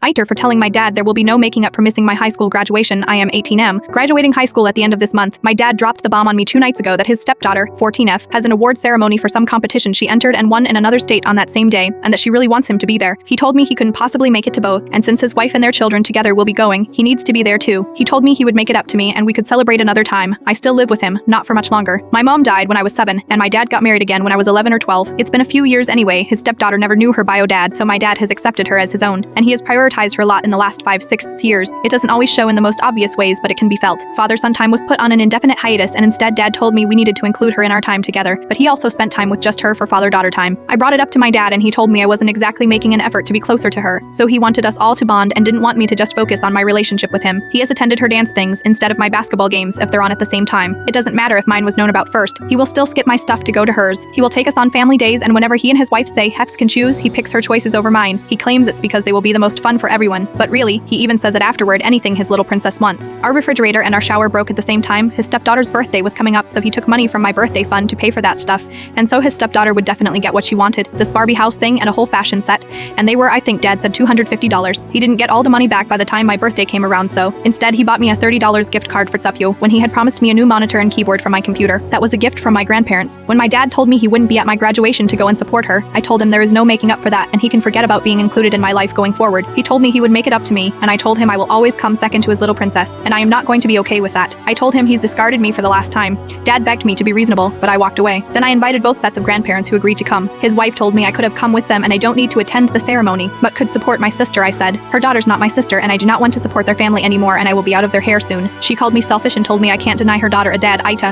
AITA for telling my dad there will be no making up for missing my high school graduation. I am 18M, graduating high school at the end of this month. My dad dropped the bomb on me 2 nights ago that his stepdaughter, 14F, has an award ceremony for some competition she entered and won in another state on that same day, and that she really wants him to be there. He told me he couldn't possibly make it to both, and since his wife and their children together will be going, he needs to be there too. He told me he would make it up to me and we could celebrate another time. I still live with him, not for much longer. My mom died when I was 7, and my dad got married again when I was 11 or 12. It's been a few years anyway. His stepdaughter never knew her bio dad, so my dad has accepted her as his own, and he has prioritized her a lot in the last 5-6 years. It doesn't always show in the most obvious ways, but it can be felt. Father-son time was put on an indefinite hiatus, and instead dad told me we needed to include her in our time together, but he also spent time with just her for father-daughter time. I brought it up to my dad and he told me I wasn't exactly making an effort to be closer to her, so he wanted us all to bond and didn't want me to just focus on my relationship with him. He has attended her dance things instead of my basketball games if they're on at the same time. It doesn't matter if mine was known about first. He will still skip my stuff to go to hers. He will take us on family days, and whenever he and his wife say Hefs can choose, he picks her choices over mine. He claims it's because they will be the most fun for everyone, but really, he even says it afterward, anything his little princess wants. Our refrigerator and our shower broke at the same time. His stepdaughter's birthday was coming up, so he took money from my birthday fund to pay for that stuff, and so his stepdaughter would definitely get what she wanted, this Barbie house thing and a whole fashion set, and they were, I think dad said, $250. He didn't get all the money back by the time my birthday came around, so instead he bought me a $30 gift card for Tsupyo when he had promised me a new monitor and keyboard for my computer. That was a gift from my grandparents. When my dad told me he wouldn't be at my graduation to go and support her, I told him there is no making up for that and he can forget about being included in my life going forward. He told me he would make it up to me, and I told him I will always come second to his little princess, and I am not going to be okay with that. I told him he's discarded me for the last time. Dad begged me to be reasonable, but I walked away. Then I invited both sets of grandparents who agreed to come. His wife told me I could have come with them and I don't need to attend the ceremony, but could support my sister. I said, her daughter's not my sister and I do not want to support their family anymore and I will be out of their hair soon. She called me selfish and told me I can't deny her daughter a dad. AITA.